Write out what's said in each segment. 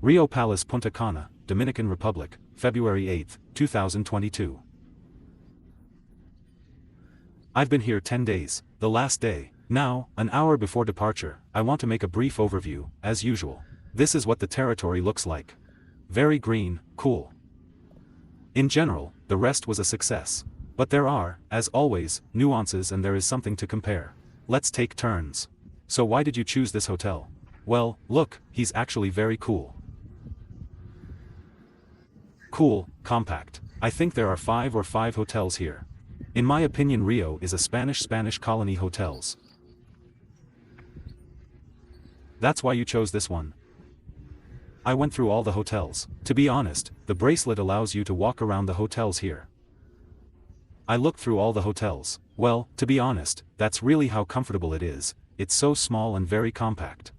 Rio Palace, Punta Cana, Dominican Republic, February 8, 2022. I've been here 10 days, the last day. Now, an hour before departure, I want to make a brief overview, as usual. This is what the territory looks like. Very green, cool. In general, the rest was a success. But there are, as always, nuances and there is something to compare. Let's take turns. So why did you choose this hotel? Well, look, he's actually very cool. Cool, compact. I think there are 5 hotels here. In my opinion, Rio is a Spanish colony hotels. That's why you chose this one. I went through all the hotels. To be honest, the bracelet allows you to walk around the hotels here. I looked through all the hotels. Well, to be honest, that's really how comfortable it is. It's so small and very compact.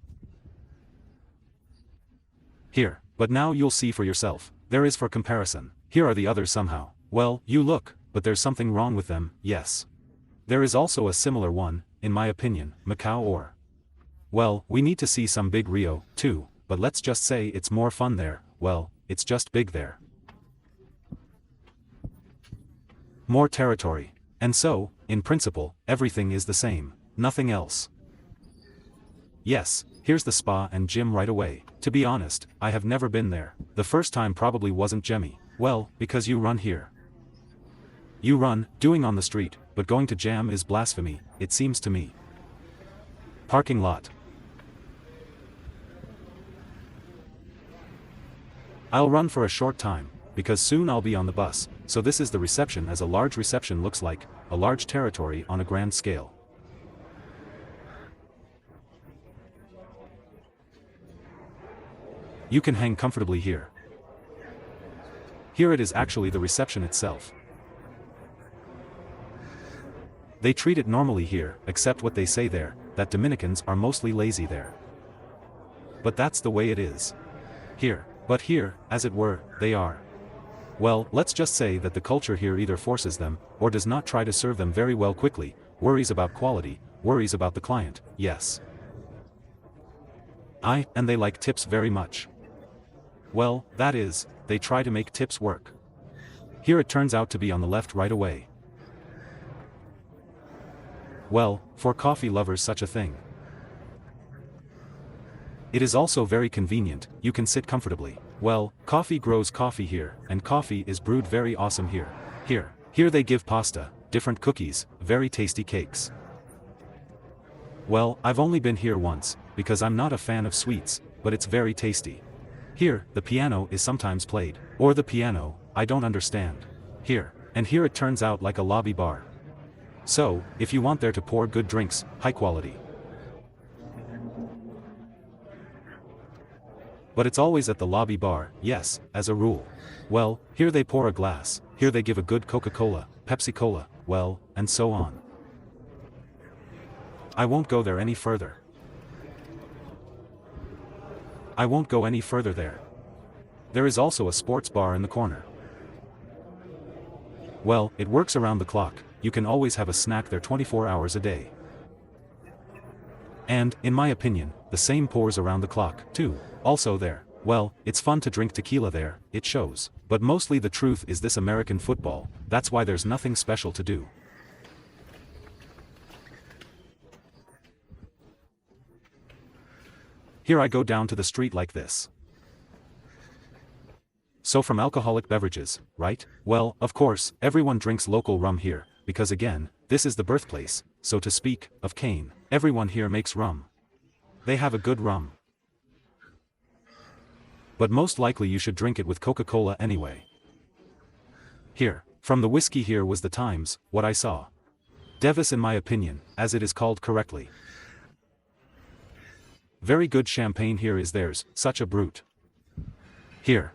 Here, but now you'll see for yourself. There is for comparison. Here are the others somehow. Well, you look, but there's something wrong with them, yes. There is also a similar one, in my opinion, Macau or. Well, we need to see some big Rio, too, but let's just say it's more fun there. Well, it's just big there. More territory. And so, in principle, everything is the same, nothing else. Yes, here's the spa and gym right away. To be honest, I have never been there. The first time probably wasn't jammy. Well, because you run here. You run, doing on the street, but going to jam is blasphemy, it seems to me. Parking lot. I'll run for a short time, because soon I'll be on the bus, so this is the reception as a large reception looks like, a large territory on a grand scale. You can hang comfortably here. Here it is actually the reception itself. They treat it normally here, except what they say there, that Dominicans are mostly lazy there. But that's the way it is. Here. But here, as it were, they are. Well, let's just say that the culture here either forces them, or does not try to serve them very well quickly, worries about quality, worries about the client, yes. And they like tips very much. Well, that is, they try to make tips work. Here it turns out to be on the left right away. Well, for coffee lovers such a thing. It is also very convenient, you can sit comfortably. Well, coffee grows coffee here, and coffee is brewed very awesome here. Here they give pasta, different cookies, very tasty cakes. Well, I've only been here once, because I'm not a fan of sweets, but it's very tasty. Here, the piano is sometimes played. Or the piano, I don't understand. Here, and here it turns out like a lobby bar. So, if you want there to pour good drinks, high quality. But it's always at the lobby bar, yes, as a rule. Well, here they pour a glass, here they give a good Coca-Cola, Pepsi-Cola, well, and so on. I won't go there any further. I won't go any further there. There is also a sports bar in the corner. Well, it works around the clock, you can always have a snack there 24 hours a day. And, in my opinion, the same pours around the clock, too. Also there. Well, it's fun to drink tequila there, it shows. But mostly the truth is this American football, that's why there's nothing special to do. Here I go down to the street like this. So from alcoholic beverages, right? Well, of course, everyone drinks local rum here, because again, this is the birthplace, so to speak, of cane. Everyone here makes rum. They have a good rum. But most likely you should drink it with Coca-Cola anyway. Here, from the whiskey here was the Times, what I saw. Devis in my opinion, as it is called correctly. Very good champagne here is theirs, such a brute. Here.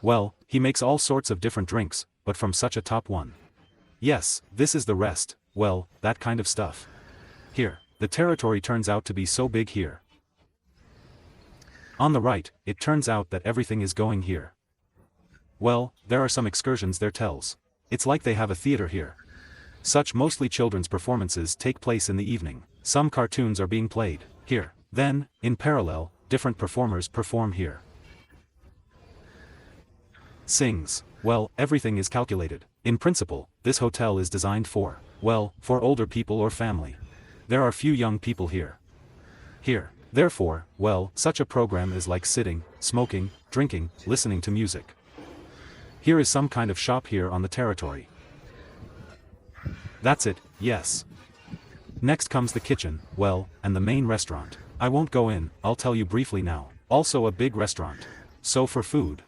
Well, he makes all sorts of different drinks, but from such a top one. Yes, this is the rest, well, that kind of stuff. Here, the territory turns out to be so big here. On the right, it turns out that everything is going here. Well, there are some excursions there tells. It's like they have a theater here. Such mostly children's performances take place in the evening. Some cartoons are being played here. Then, in parallel, different performers perform here. Sings. Well, everything is calculated. In principle, this hotel is designed for, well, for older people or family. There are few young people here. Therefore, well, such a program is like sitting, smoking, drinking, listening to music. Here is some kind of shop here on the territory. That's it, yes. Next comes the kitchen, well, and the main restaurant. I won't go in, I'll tell you briefly now. Also a big restaurant. So for food.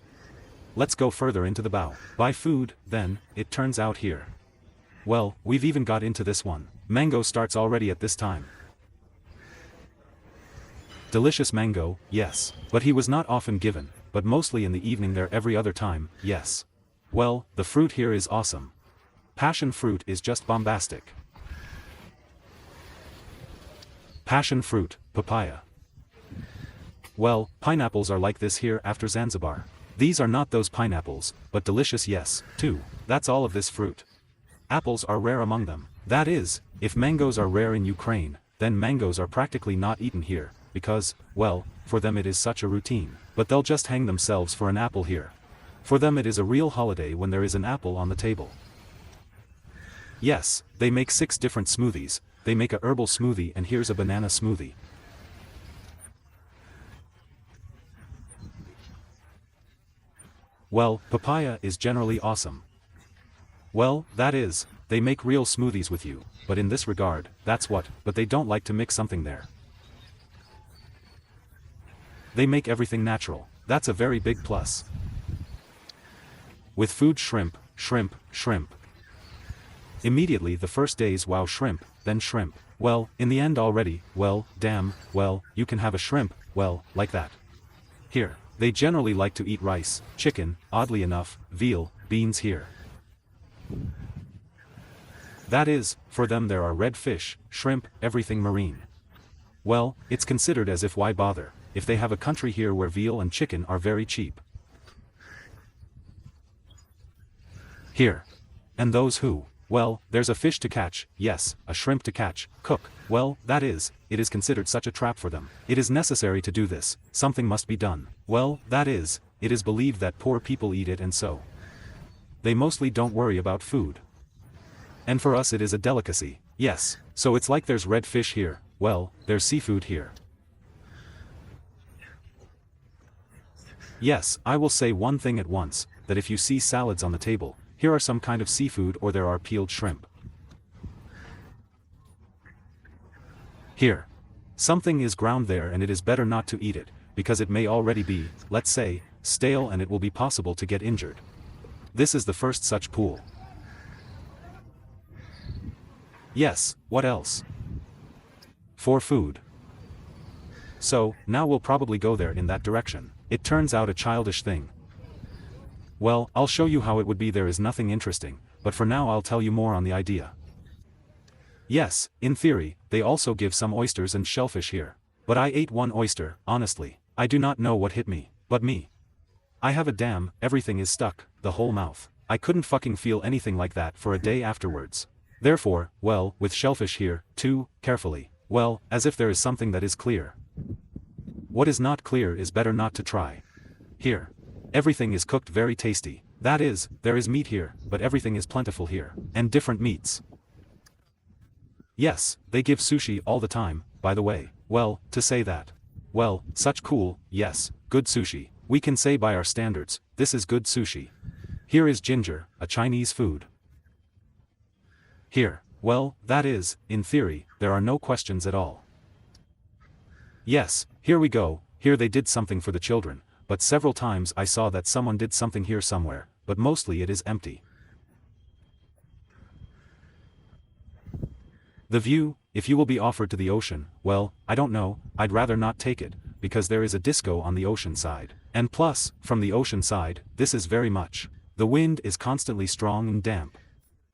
Let's go further into the bow. By food, then, it turns out here. Well, we've even got into this one. Mango starts already at this time. Delicious mango, yes. But he was not often given, but mostly in the evening there every other time, yes. Well, the fruit here is awesome. Passion fruit is just bombastic. Passion fruit, papaya. Well, pineapples are like this here after Zanzibar. These are not those pineapples, but delicious yes, too. That's all of this fruit. Apples are rare among them. That is, if mangoes are rare in Ukraine, then mangoes are practically not eaten here, because, well, for them it is such a routine. But they'll just hang themselves for an apple here. For them it is a real holiday when there is an apple on the table. Yes, they make 6 different smoothies. They make a herbal smoothie and here's a banana smoothie. Well, papaya is generally awesome. Well, that is, they make real smoothies with you, but in this regard, that's what, but they don't like to mix something there. They make everything natural, that's a very big plus. With food shrimp, shrimp, shrimp. Immediately the first days wow shrimp, then shrimp. Well, in the end already, well, damn, well, you can have a shrimp, well, like that. Here. They generally like to eat rice, chicken, oddly enough, veal, beans here. That is, for them there are red fish, shrimp, everything marine. Well, it's considered as if why bother, if they have a country here where veal and chicken are very cheap. Here. And those who, well, there's a fish to catch, yes, a shrimp to catch, cook, well, that is, it is considered such a trap for them. It is necessary to do this, something must be done. Well, that is, it is believed that poor people eat it and so. They mostly don't worry about food. And for us it is a delicacy, yes, so it's like there's red fish here, well, there's seafood here. Yes, I will say one thing at once, that if you see salads on the table, here are some kind of seafood or there are peeled shrimp. Here. Something is ground there and it is better not to eat it, because it may already be, let's say, stale and it will be possible to get injured. This is the first such pool. Yes, what else? For food. So, now we'll probably go there in that direction. It turns out a childish thing. Well, I'll show you how it would be. There is nothing interesting, but for now I'll tell you more on the idea. Yes, in theory, they also give some oysters and shellfish here. But I ate one oyster, honestly. I do not know what hit me, but me. I have a damn, everything is stuck, the whole mouth. I couldn't fucking feel anything like that for a day afterwards. Therefore, well, with shellfish here, too, carefully. Well, as if there is something that is clear. What is not clear is better not to try. Here. Everything is cooked very tasty. That is, there is meat here, but everything is plentiful here. And different meats. Yes, they give sushi all the time, by the way. Well, to say that. Well, such cool, yes, good sushi. We can say by our standards, this is good sushi. Here is ginger, a Chinese food. Here, well, that is, in theory, there are no questions at all. Yes, here we go, here they did something for the children. But several times I saw that someone did something here somewhere, but mostly it is empty. The view, if you will be offered to the ocean, well, I don't know, I'd rather not take it, because there is a disco on the ocean side. And plus, from the ocean side, this is very much. The wind is constantly strong and damp.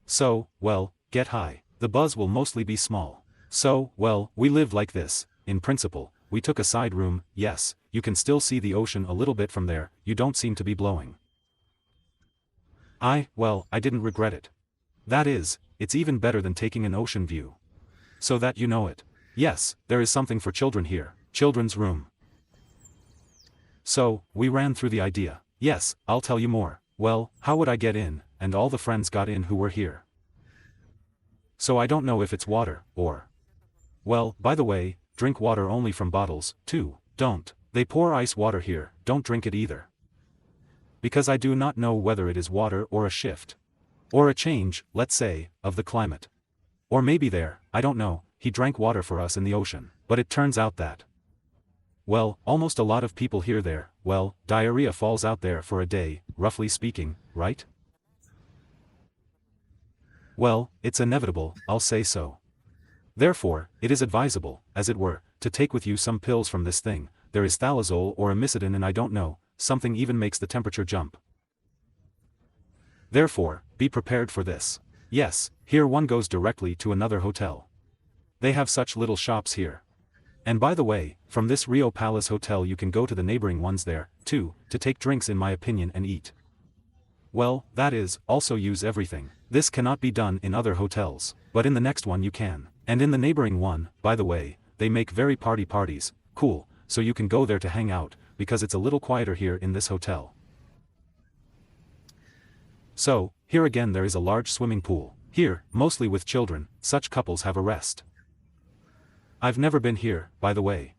So, well, get high. The buzz will mostly be small. So, well, we lived like this, in principle. We took a side room, yes, you can still see the ocean a little bit from there, you don't seem to be blowing. Well, I didn't regret it. That is, it's even better than taking an ocean view. So that you know it. Yes, there is something for children here, children's room. So, we ran through the idea. Yes, I'll tell you more. Well, how would I get in? And all the friends got in who were here. So I don't know if it's water, or... Well, by the way, drink water only from bottles, too, don't. They pour ice water here, don't drink it either. Because I do not know whether it is water or a shift. Or a change, let's say, of the climate. Or maybe there, I don't know, he drank water for us in the ocean. But it turns out that... Well, almost a lot of people here there, well, diarrhea falls out there for a day, roughly speaking, right? Well, it's inevitable, I'll say so. Therefore, it is advisable, as it were, to take with you some pills from this thing. There is thalazole or imicitin and I don't know, something even makes the temperature jump. Therefore, be prepared for this. Yes, here one goes directly to another hotel. They have such little shops here. And by the way, from this Rio Palace Hotel you can go to the neighboring ones there, too, to take drinks in my opinion and eat. Well, that is, also use everything. This cannot be done in other hotels, but in the next one you can. And in the neighboring one, by the way, they make very parties, cool, so you can go there to hang out, because it's a little quieter here in this hotel. So, here again there is a large swimming pool. Here, mostly with children, such couples have a rest. I've never been here, by the way.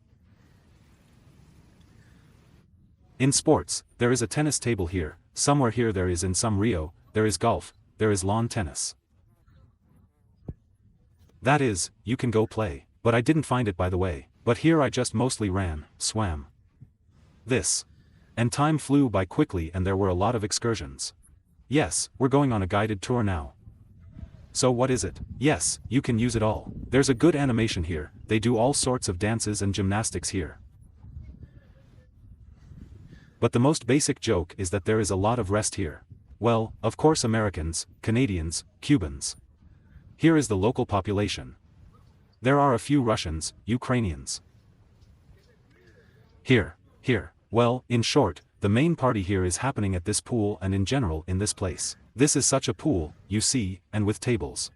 In sports, there is a tennis table here, somewhere here there is in some Rio, there is golf, there is lawn tennis. That is, you can go play, but I didn't find it by the way, but here I just mostly ran, swam. This. And time flew by quickly and there were a lot of excursions. Yes, we're going on a guided tour now. So what is it? Yes, you can use it all. There's a good animation here, they do all sorts of dances and gymnastics here. But the most basic joke is that there is a lot of rest here. Well, of course Americans, Canadians, Cubans. Here is the local population. There are a few Russians, Ukrainians. Here. Well, in short, the main party here is happening at this pool and in general in this place. This is such a pool, you see, and with tables.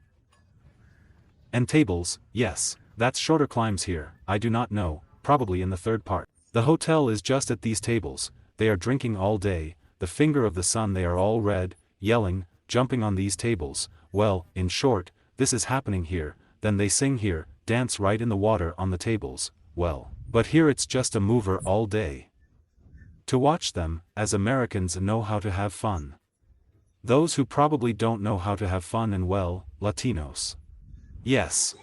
And tables, yes, that's shorter climbs here, I do not know, probably in the third part. The hotel is just at these tables, they are drinking all day, the finger of the sun they are all red, yelling, jumping on these tables, well, in short, this is happening here, then they sing here, dance right in the water on the tables, well, but here it's just a mover all day. To watch them, as Americans know how to have fun. Those who probably don't know how to have fun and well, Latinos. Yes.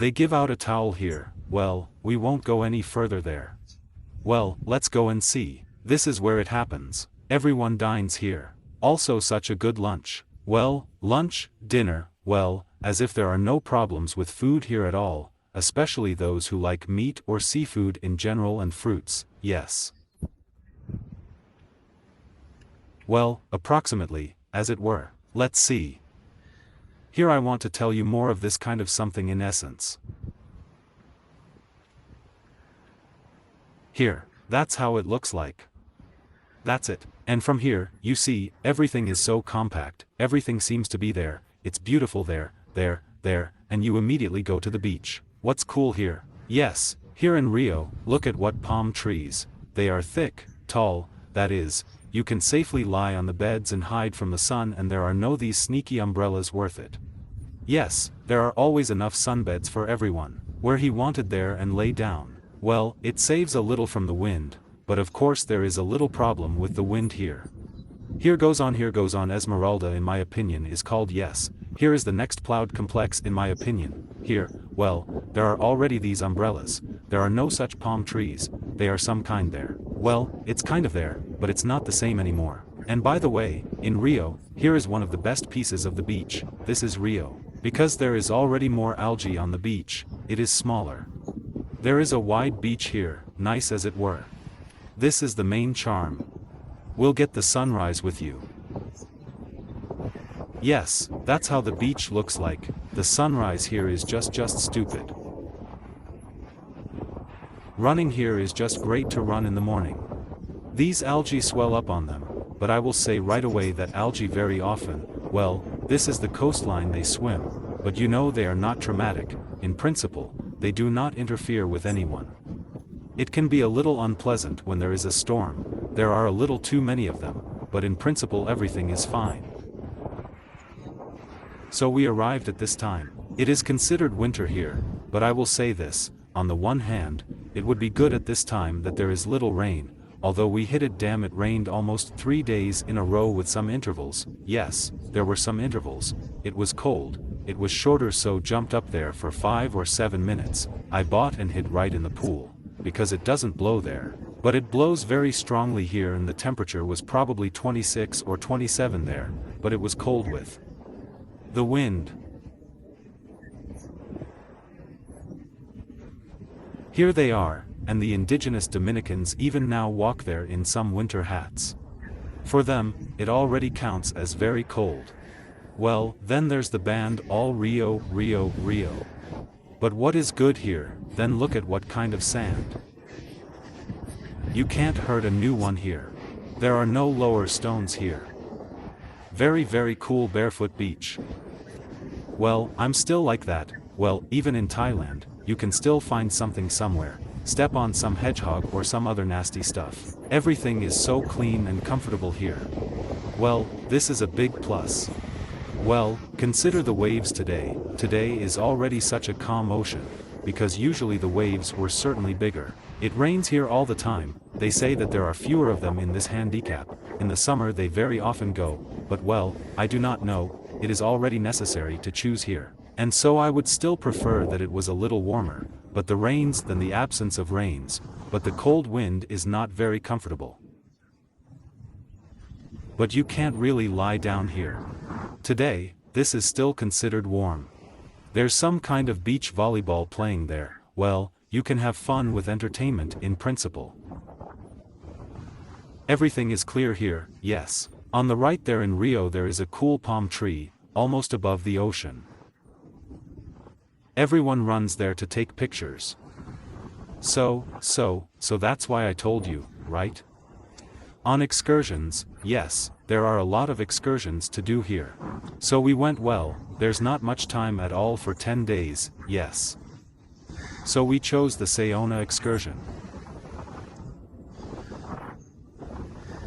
They give out a towel here, well, we won't go any further there. Well, let's go and see. This is where it happens. Everyone dines here. Also such a good lunch. Well, lunch, dinner, well, as if there are no problems with food here at all, especially those who like meat or seafood in general and fruits, yes. Well, approximately, as it were. Let's see. Here I want to tell you more of this kind of something in essence. Here, that's how it looks like. That's it. And from here, you see, everything is so compact, everything seems to be there, it's beautiful there, and you immediately go to the beach. What's cool here? Yes, here in Rio, look at what palm trees. They are thick, tall, that is, you can safely lie on the beds and hide from the sun and there are no these sneaky umbrellas worth it. Yes, there are always enough sunbeds for everyone, where he wanted there and lay down. Well, it saves a little from the wind, but of course there is a little problem with the wind here. Here goes on Esmeralda in my opinion is called yes, here is the next plowed complex in my opinion, here, well, there are already these umbrellas, there are no such palm trees, they are some kind there. Well, it's kind of there, but it's not the same anymore. And by the way, in Rio, here is one of the best pieces of the beach, this is Rio. Because there is already more algae on the beach, it is smaller. There is a wide beach here, nice as it were. This is the main charm. We'll get the sunrise with you. Yes, that's how the beach looks like, the sunrise here is just stupid. Running here is just great to run in the morning. These algae swell up on them, but I will say right away that algae very often, well, this is the coastline they swim, but you know they are not traumatic, in principle, they do not interfere with anyone. It can be a little unpleasant when there is a storm, there are a little too many of them, but in principle everything is fine. So we arrived at this time. It is considered winter here, but I will say this, on the one hand, it would be good at this time that there is little rain, although we hit it, damn, it rained almost 3 days in a row with some intervals. Yes, there were some intervals. It was cold, it was shorter, so jumped up there for 5 or 7 minutes. I bought and hid right in the pool, because it doesn't blow there, but it blows very strongly here, and the temperature was probably 26 or 27 there, but it was cold with the wind. Here they are, and the indigenous Dominicans even now walk there in some winter hats. For them, it already counts as very cold. Well, then there's the band all Rio, Rio, Rio. But what is good here, then look at what kind of sand. You can't hurt a new one here. There are no lower stones here. Very cool barefoot beach. Well, I'm still like that. Well, even in Thailand, you can still find something somewhere, step on some hedgehog or some other nasty stuff. Everything is so clean and comfortable here. Well, this is a big plus. Well, consider the waves today. Today is already such a calm ocean, because usually the waves were certainly bigger. It rains here all the time. They say that there are fewer of them in this handicap. In the summer they very often go, but well, I do not know, it is already necessary to choose here. And so I would still prefer that it was a little warmer, but the rains than the absence of rains, but the cold wind is not very comfortable. But you can't really lie down here. Today, this is still considered warm. There's some kind of beach volleyball playing there. Well, you can have fun with entertainment in principle. Everything is clear here, yes. On the right there in Rio there is a cool palm tree, almost above the ocean. Everyone runs there to take pictures. So that's why I told you, right? On excursions, yes, there are a lot of excursions to do here. So we went, well, there's not much time at all for 10 days, yes. So we chose the Saona excursion.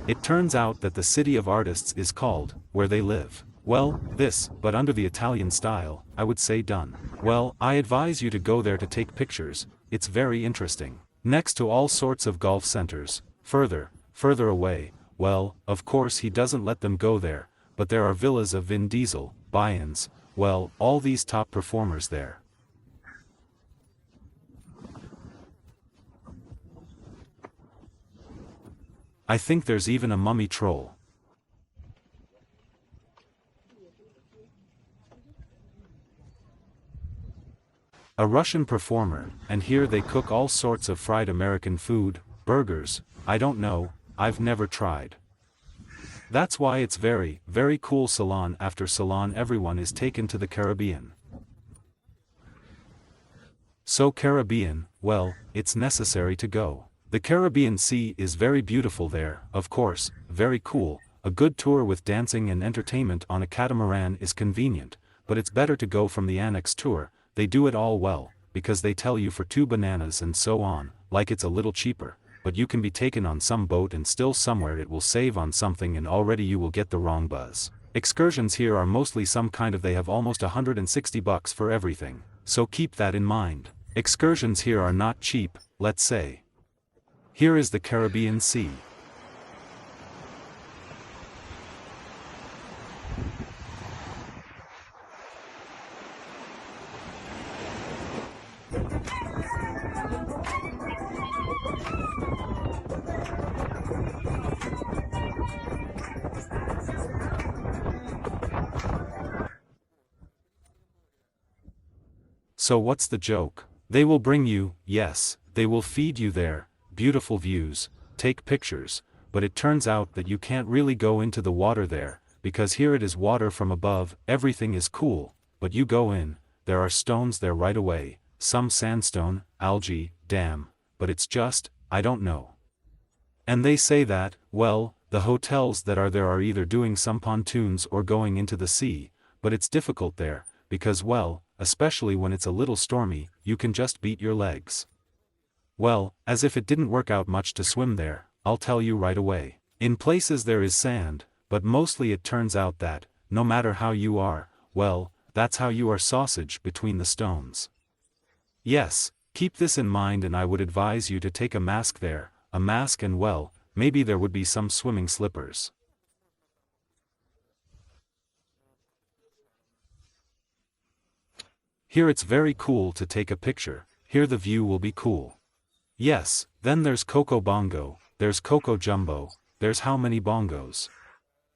It turns out that the city of artists is called, where they live. Well, this, but under the Italian style, I would say done. Well, I advise you to go there to take pictures, it's very interesting. Next to all sorts of golf centers, further away, well, of course he doesn't let them go there, but there are villas of Vin Diesel, buy-ins, well, all these top performers there. I think there's even a mummy troll. A Russian performer, and here they cook all sorts of fried American food, burgers, I don't know, I've never tried. That's why it's very cool. Salon after salon everyone is taken to the Caribbean. So Caribbean, well, it's necessary to go. The Caribbean Sea is very beautiful there, of course, very cool. A good tour with dancing and entertainment on a catamaran is convenient, but it's better to go from the annex tour. They do it all well, because they tell you for 2 bananas and so on, like it's a little cheaper, but you can be taken on some boat and still somewhere it will save on something and already you will get the wrong buzz. Excursions here are mostly some kind of, they have almost $160 for everything, so keep that in mind. Excursions here are not cheap, let's say. Here is the Caribbean Sea. So what's the joke? They will bring you, yes, they will feed you there, beautiful views, take pictures, but it turns out that you can't really go into the water there, because here it is water from above, everything is cool, but you go in, there are stones there right away, some sandstone, algae, damn, but it's just, I don't know. And they say that, well, the hotels that are there are either doing some pontoons or going into the sea, but it's difficult there, because well, especially when it's a little stormy, you can just beat your legs. Well, as if it didn't work out much to swim there, I'll tell you right away. In places there is sand, but mostly it turns out that, no matter how you are, well, that's how you are sausage between the stones. Yes, keep this in mind, and I would advise you to take a mask there, a mask, and well, maybe there would be some swimming slippers. Here it's very cool to take a picture, here the view will be cool. Yes, then there's Coco Bongo, there's Coco Jumbo, there's how many bongos.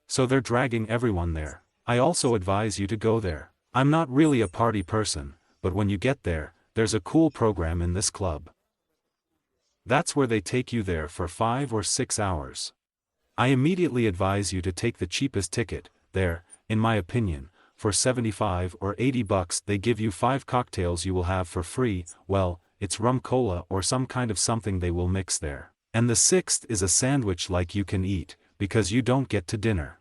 So they're dragging everyone there. I also advise you to go there. I'm not really a party person, but when you get there, there's a cool program in this club. That's where they take you there for 5 or 6 hours. I immediately advise you to take the cheapest ticket, there, in my opinion. For 75 or 80 bucks they give you 5 cocktails you will have for free, well, it's rum cola or some kind of something they will mix there. And the 6th is a sandwich like you can eat, because you don't get to dinner.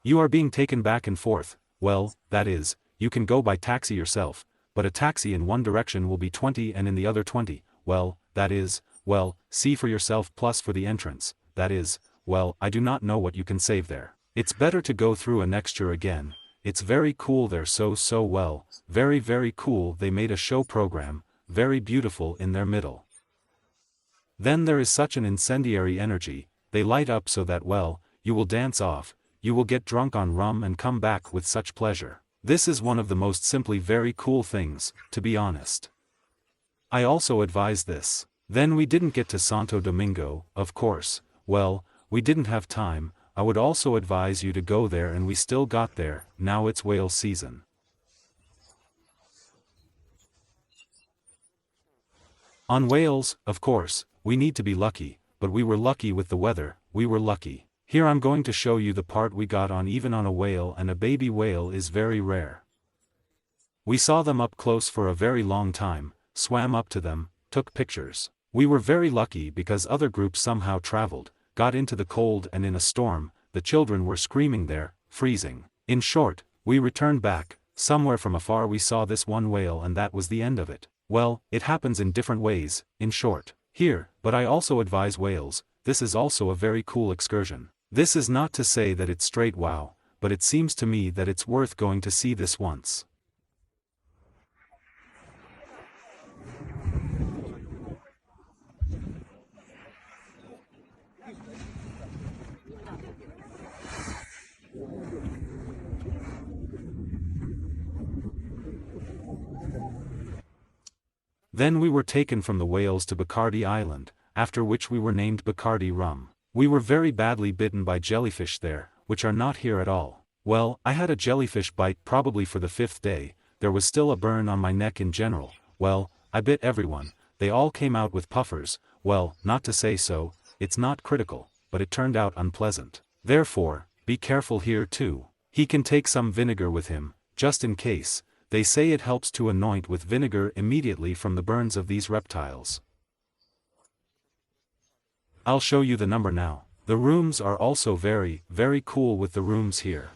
You are being taken back and forth, well, that is, you can go by taxi yourself, but a taxi in one direction will be 20 and in the other 20, well, that is, well, see for yourself, plus for the entrance, that is, well, I do not know what you can save there. It's better to go through a next year again. It's very cool there, so well, very very cool. They made a show program, very beautiful in their middle. Then there is such an incendiary energy, they light up so that well, you will dance off, you will get drunk on rum and come back with such pleasure. This is one of the most simply very cool things, to be honest. I also advise this. Then we didn't get to Santo Domingo, of course, well, we didn't have time. I would also advise you to go there, and we still got there. Now it's whale season. On whales, of course, we need to be lucky, but we were lucky with the weather, we were lucky. Here I'm going to show you the part we got on, even on a whale, and a baby whale is very rare. We saw them up close for a very long time, swam up to them, took pictures. We were very lucky because other groups somehow traveled, got into the cold, and in a storm, the children were screaming there, freezing. In short, we returned back. Somewhere from afar we saw this one whale, and that was the end of it. Well, it happens in different ways, in short. Here, but I also advise whales, this is also a very cool excursion. This is not to say that it's straight wow, but it seems to me that it's worth going to see this once. Then we were taken from the whales to Bacardi Island, after which we were named Bacardi Rum. We were very badly bitten by jellyfish there, which are not here at all. Well, I had a jellyfish bite probably for the 5th day, there was still a burn on my neck in general. Well, I bit everyone, they all came out with puffers. Well, not to say so, it's not critical, but it turned out unpleasant. Therefore, be careful here too. He can take some vinegar with him, just in case. They say it helps to anoint with vinegar immediately from the burns of these reptiles. I'll show you the number now. The rooms are also very, very cool with the rooms here.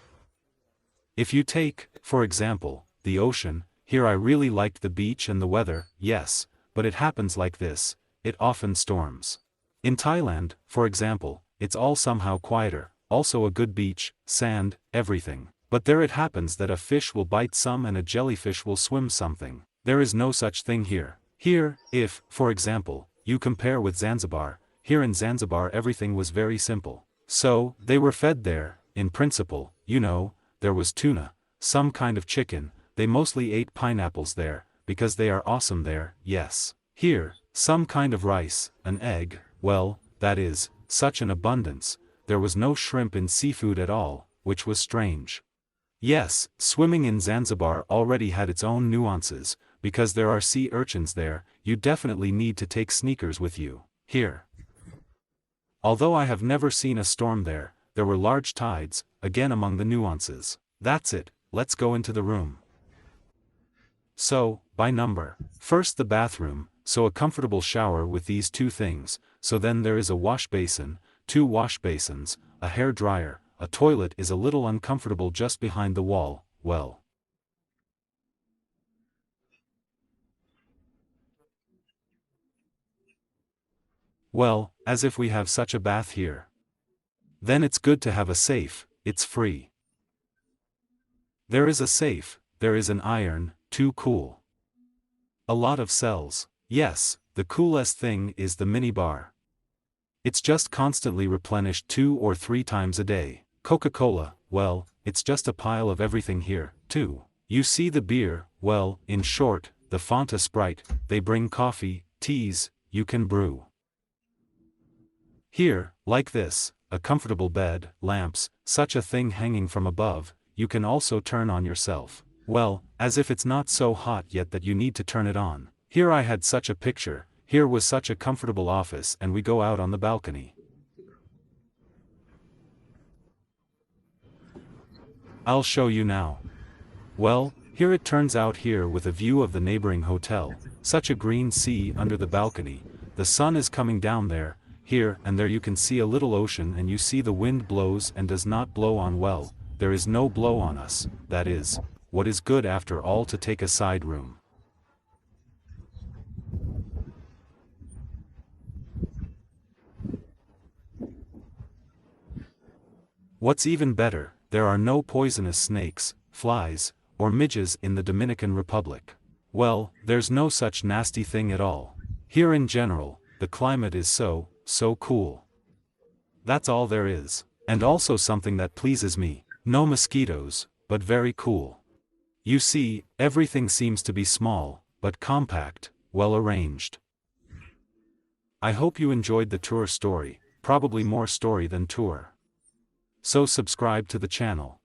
If you take, for example, the ocean, here I really liked the beach and the weather, yes, but it happens like this, it often storms. In Thailand, for example, it's all somehow quieter, also a good beach, sand, everything. But there it happens that a fish will bite some and a jellyfish will swim something. There is no such thing here. Here, if, for example, you compare with Zanzibar, here in Zanzibar everything was very simple. So, they were fed there, in principle, you know, there was tuna, some kind of chicken, they mostly ate pineapples there, because they are awesome there, yes. Here, some kind of rice, an egg, well, that is, such an abundance, there was no shrimp in seafood at all, which was strange. Yes, swimming in Zanzibar already had its own nuances, because there are sea urchins there, you definitely need to take sneakers with you. Here. Although I have never seen a storm there, there were large tides, again among the nuances. That's it, let's go into the room. So, by number. First the bathroom, so a comfortable shower with these two things, so then there is a wash basin, 2 wash basins, a hair dryer, a toilet is a little uncomfortable just behind the wall, well, as if we have such a bath here. Then it's good to have a safe, it's free. There is a safe, there is an iron, too cool. A lot of cells. Yes, the coolest thing is the minibar. It's just constantly replenished 2 or 3 times a day. Coca-Cola, well, it's just a pile of everything here, too. You see the beer, well, in short, the Fanta Sprite, they bring coffee, teas, you can brew. Here, like this, a comfortable bed, lamps, such a thing hanging from above, you can also turn on yourself. Well, as if it's not so hot yet that you need to turn it on. Here I had such a picture, here was such a comfortable office and we go out on the balcony. I'll show you now. Well, here it turns out here with a view of the neighboring hotel, such a green sea under the balcony, the sun is coming down there, here and there you can see a little ocean and you see the wind blows and does not blow on well, there is no blow on us, that is, what is good after all to take a side room. What's even better, there are no poisonous snakes, flies, or midges in the Dominican Republic. Well, there's no such nasty thing at all. Here in general, the climate is so cool. That's all there is. And also something that pleases me, no mosquitoes, but very cool. You see, everything seems to be small, but compact, well arranged. I hope you enjoyed the tour story, probably more story than tour. So subscribe to the channel.